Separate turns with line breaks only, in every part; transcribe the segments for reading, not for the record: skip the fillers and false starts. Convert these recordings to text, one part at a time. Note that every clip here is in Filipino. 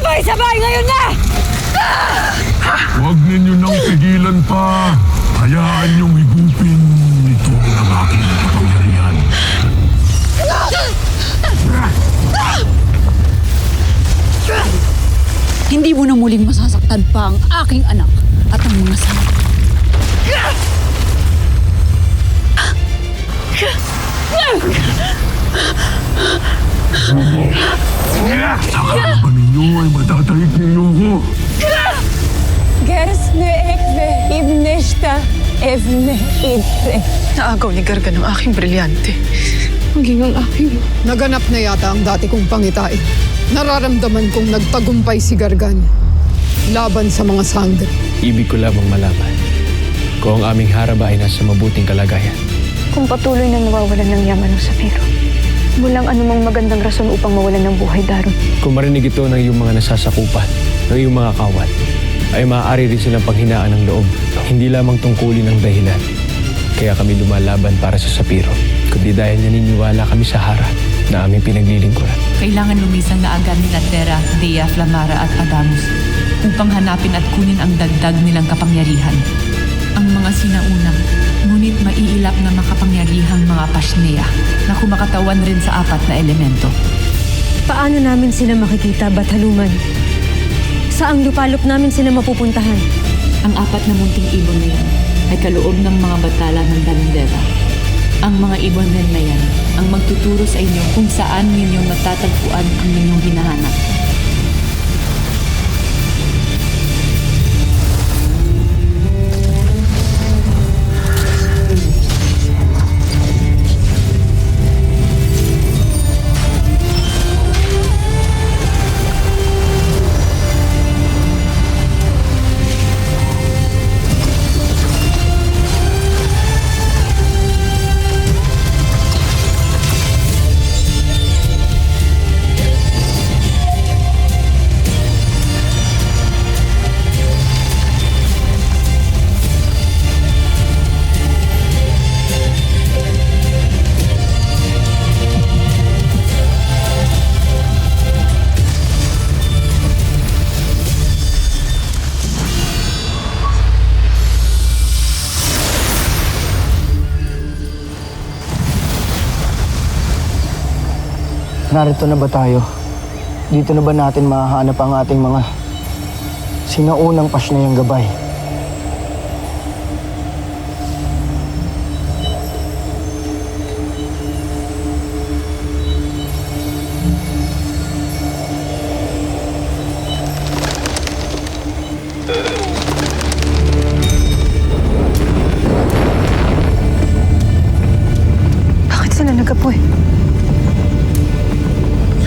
Sabay-sabay ngayon na!
Huwag ninyo nang pigilan pa. Hayaan niyong higupin ito ng aking kapangyarihan.
Hindi mo na muling masasaktan pa ang aking anak at ang mga sama.
Saka ba ninyo ay matatahik ninyo ko?
Gersne ekve ibneshta evne idre.
Naagaw ni Gargan ang aking brilyante.
Maging ang aking.
Naganap na yata ang dati kong pangitain. Nararamdaman kong nagtagumpay si Gargan laban sa mga sangre.
Ibig ko lamang malaman kung ang aming haraba ay nasa mabuting kalagayan.
Kung patuloy na nawawalan ng yaman ng Sapiro, walang anumang magandang rason upang mawalan ng buhay, Daron.
Kung marinig ito ng iyong mga nasasakupan, ng iyong mga kawat, ay maaari rin silang panghinaan ng loob. Hindi lamang tungkulin ang dahilan. Kaya kami lumalaban para sa Sapiro, kundi dahil naniniwala kami sa Hara na aming pinaglilingkuran.
Kailangan lumisang na agad nila Terra, Dea, Flamara at Adamus upang hanapin at kunin ang dagdag nilang kapangyarihan. Ang mga sinaunang, ngunit maiilap na makapangyarihang mga Pashnea na kumakatawan rin sa 4 na elemento.
Paano namin sila makikita, Bataluman? Saang lupalop namin sila mapupuntahan?
Ang 4 na munting ibon na yan ay kaloob ng mga batala ng Dalandera. Ang mga ibon rin na yan ang magtuturo sa inyo kung saan ninyong matatagpuan ang inyong hinahanap.
Narito na ba tayo? Dito na ba natin mahahanap ang ating mga sinaunang Pashneyang gabay?
Bakit sila nagapoy?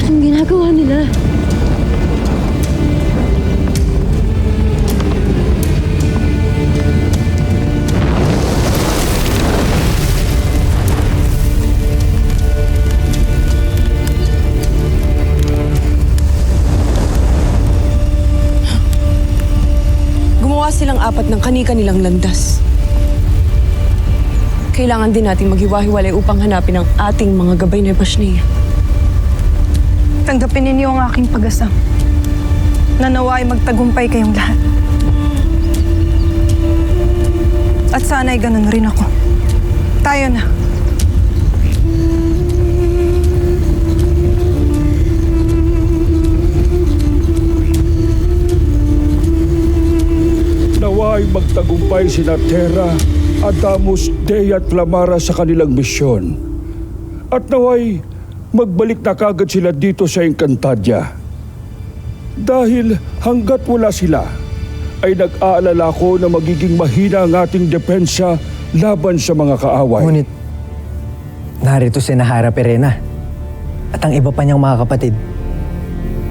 Anong ginagawa nila?
Gumawa silang 4 ng kani-kanilang landas. Kailangan din nating maghiwa-hiwalay upang hanapin ang ating mga gabay na Pashnea.
Tanggapin ninyo ang aking pag-asa. Nanawa ay magtagumpay kayong lahat. At sana ay ganun rin ako. Tayo na.
Nawa ay magtagumpay sina Terra, Adamus, Dea at Flamara sa kanilang misyon. At naway magbalik na kagad sila dito sa Encantadia. Dahil hanggat wala sila, ay nag-aalala ko na magiging mahina ang ating depensa laban sa mga kaaway.
Ngunit, narito si Nahara Perena at ang iba pa niyang mga kapatid.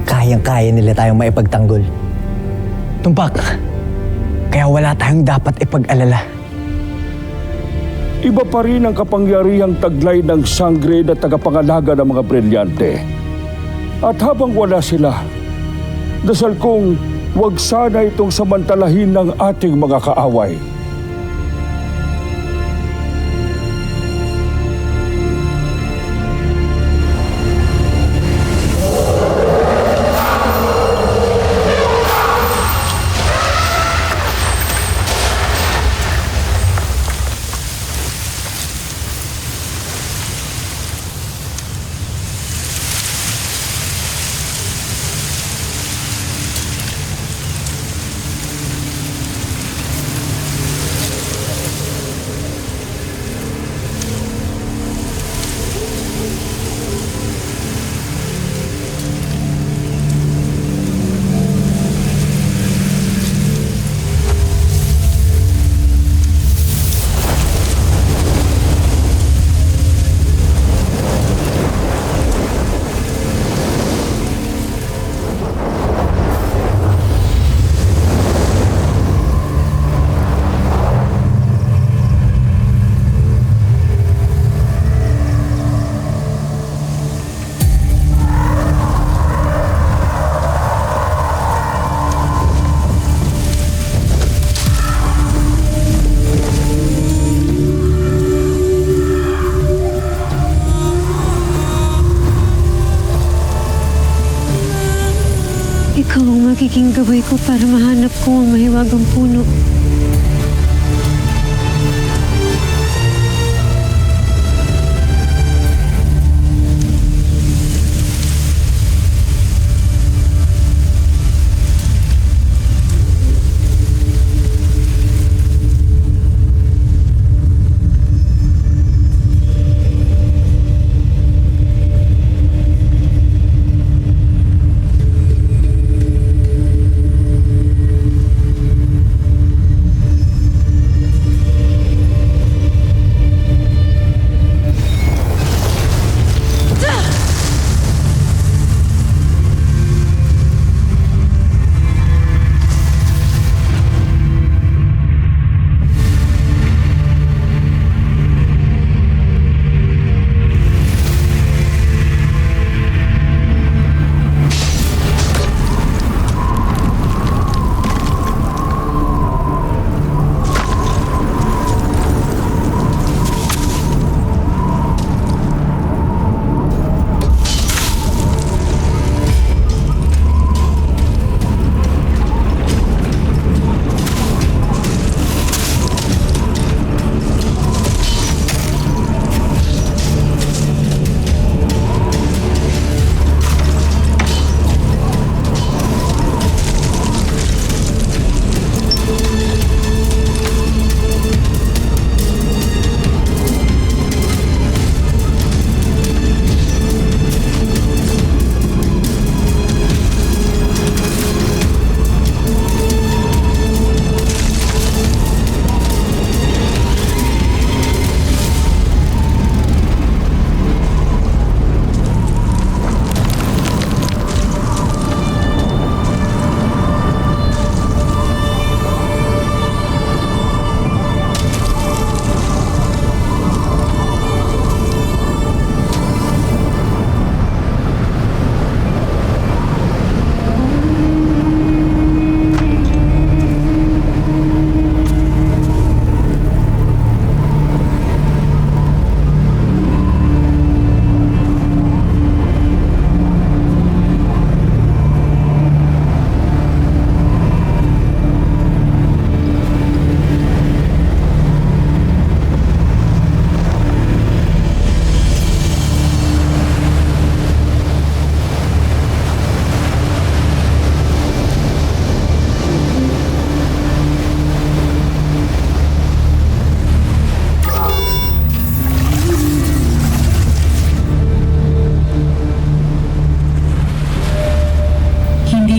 Kayang-kaya nila tayong maipagtanggol. Tumpak, kaya wala tayong dapat ipag-alala.
Iba pa rin ang kapangyarihang taglay ng sangre na tagapangalaga ng mga brilyante. At habang wala sila, dasal kong huwag sana itong samantalahin ng ating mga kaaway.
magiging gabay ko para mahanap ko ang mahiwagang puno.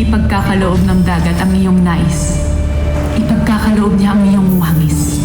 Ipagkakaloob ng dagat ang iyong nais. Ipagkakaloob niya ang iyong wangis.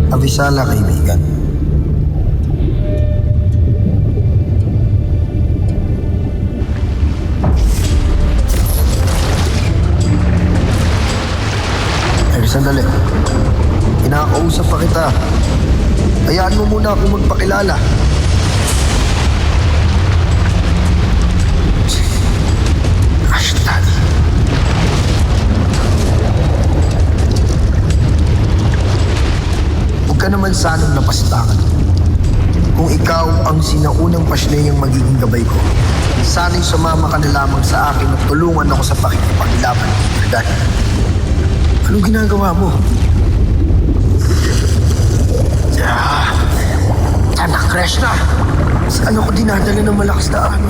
Abisala, kaibigan. Sandali. Kinakausap pa kita. Hayaan mo muna akong magpakilala. Ashtani. Huwag ka naman sanang napastangan. Kung ikaw ang sinaunang pasneyang magiging gabay ko, sana'y sumama ka na lamang sa akin at tulungan ako sa pakikipaglaban ng Jordan. Anong ginagawa mo? Anak Krishna! Saan ako dinadala ng malakas na ano?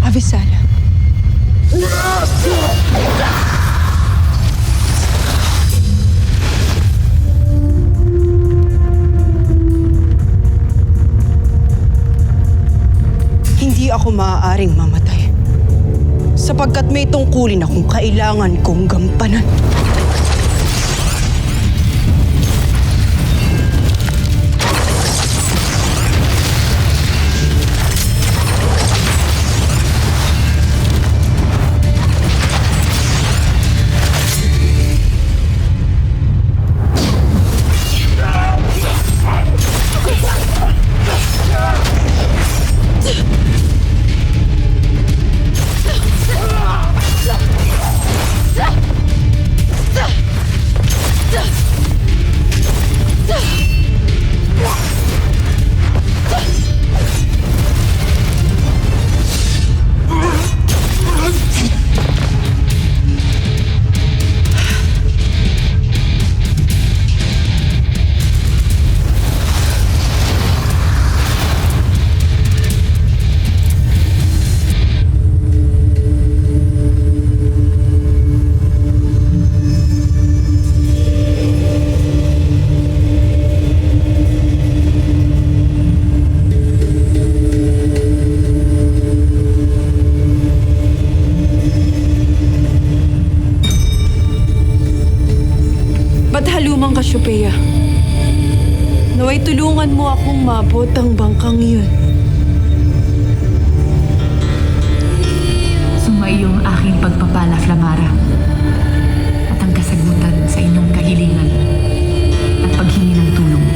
Avisala. Hindi ako maaaring mamatay sapagkat may tungkulin akong kailangan kong gampanan. Halumang Cassiopeia, naway tulungan mo akong maabot ang bangkang iyon.
Sumaiyo ang aking pagpapala, Flamara, at ang kasagutan sa inyong kahilingan at paghingi ng tulong.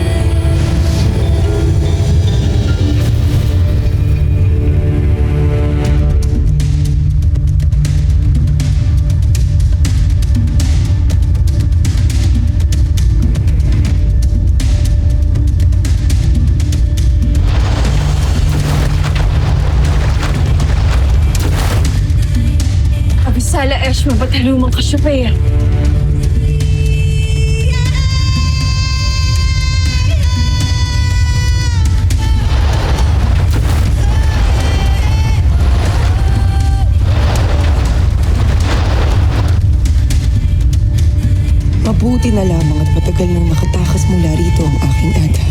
Sala Eshma, ba't halumang Cassiopeia?
Mabuti na lamang at matagal nang nakatakas mula rito ang aking ada.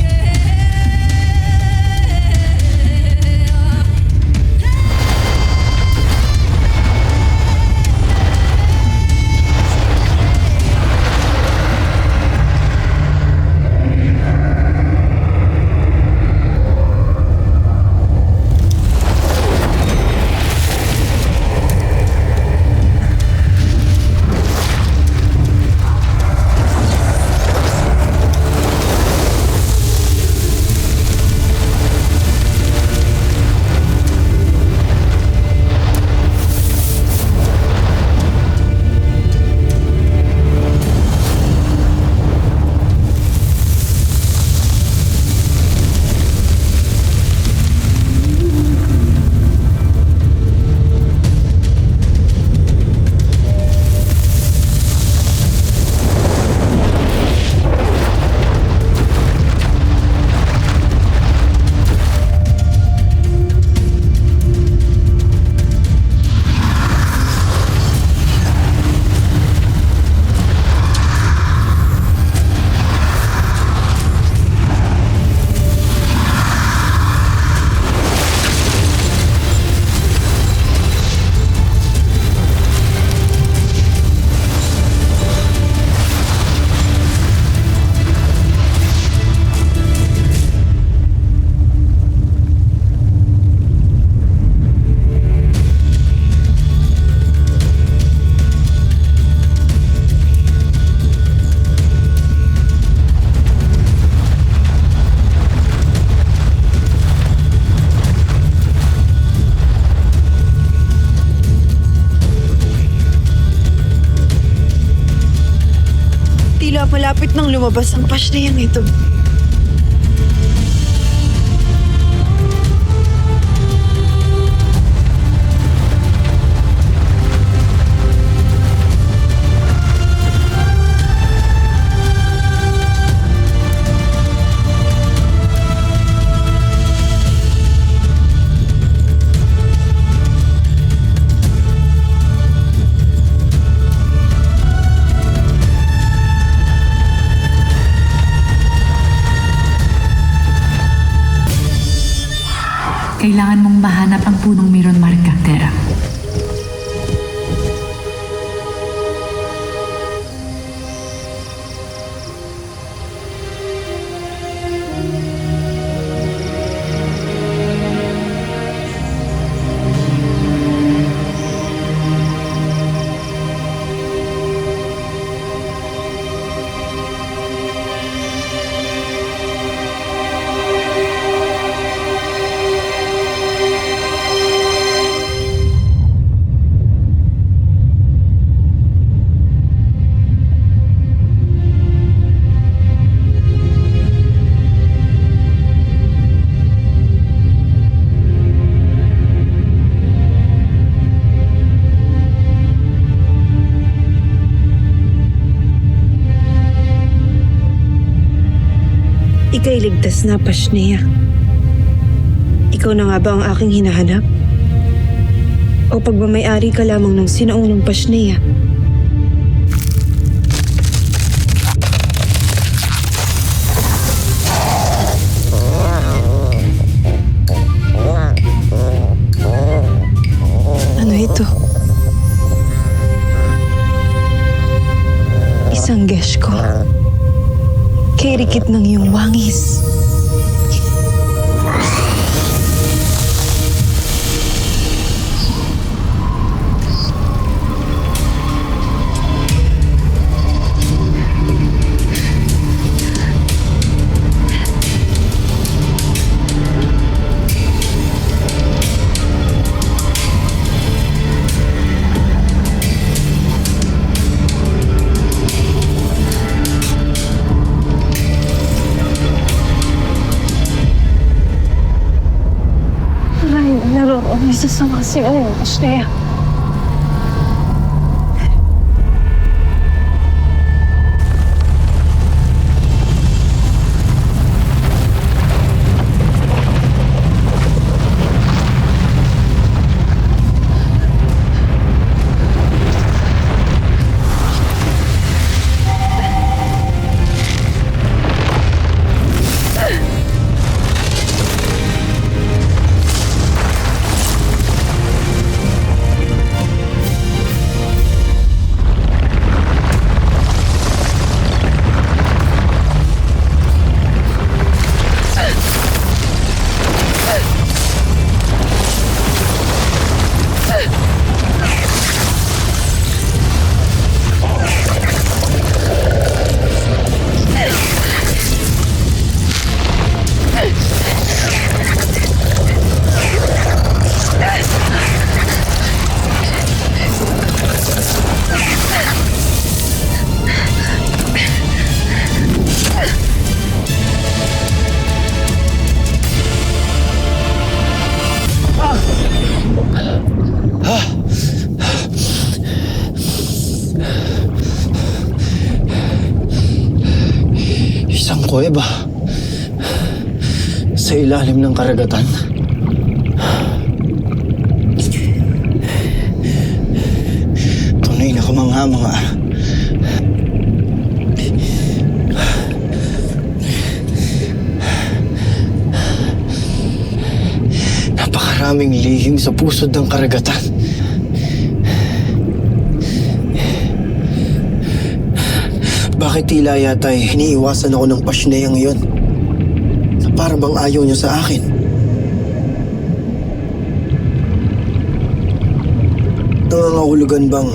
Malapit nang lumabas ang pasneyang ito.
punong mayroon marka, Terra.
Ika'y ligtas na, Pashnea. Ikaw na nga ba ang aking hinahanap? O pagmamayari ka lamang ng sinaunang Pashnea? Ano ito? Isang gesh ko. Kay rikit ng iyong wangis. Naroon isa sa mga sinuunang Pashnea.
Isang kuweba sa ilalim ng karagatan. Tunay na kamangha-mangha. Napakaraming lihim sa pusod ng karagatan. Bakit tila yata'y iniiwasan ako ng Pashnea ngayon? Na para bang ayaw niya sa akin? Nangangahulugan bang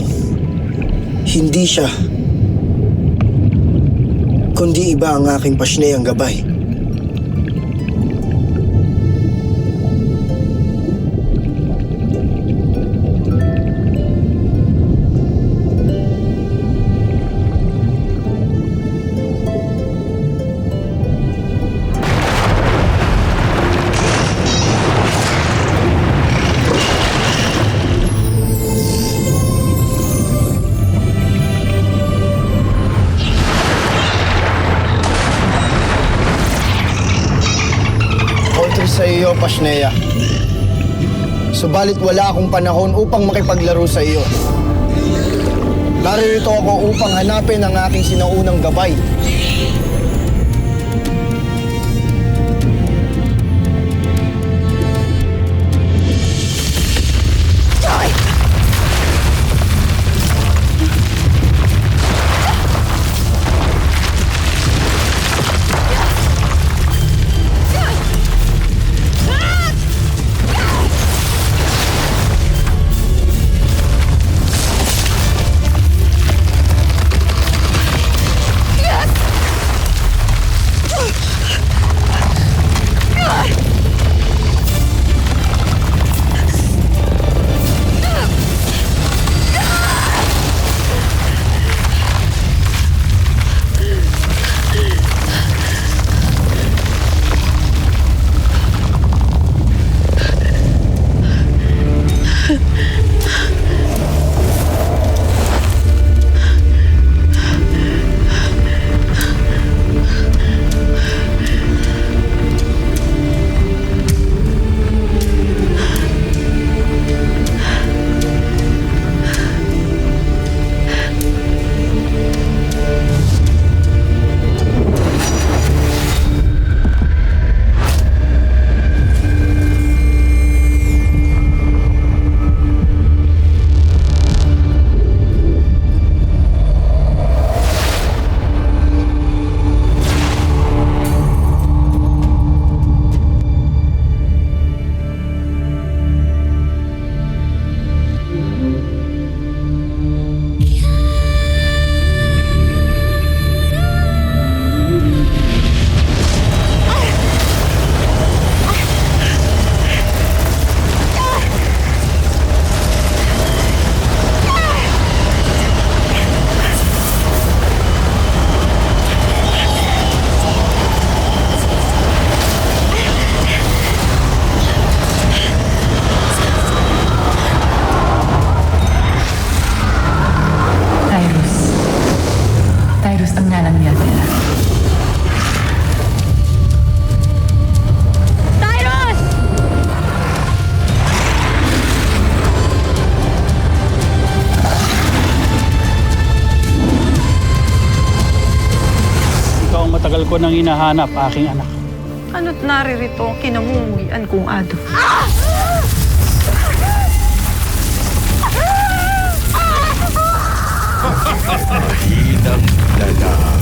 hindi siya, kundi iba ang aking Pashneang gabay? Sa iyo, Pashnea. Subalit wala akong panahon upang makipaglaro sa iyo. Naririto ako upang hanapin ang aking sinaunang gabay.
Matagal ko nang hinahanap aking anak.
Ano't naririto ang kinamumuhian kong Ado?
Hinang lalang.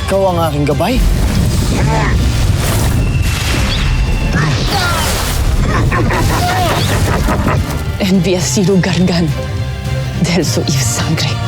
Ikaw ang aking gabay?
Envía Ciro Gargan del Soif Sangre.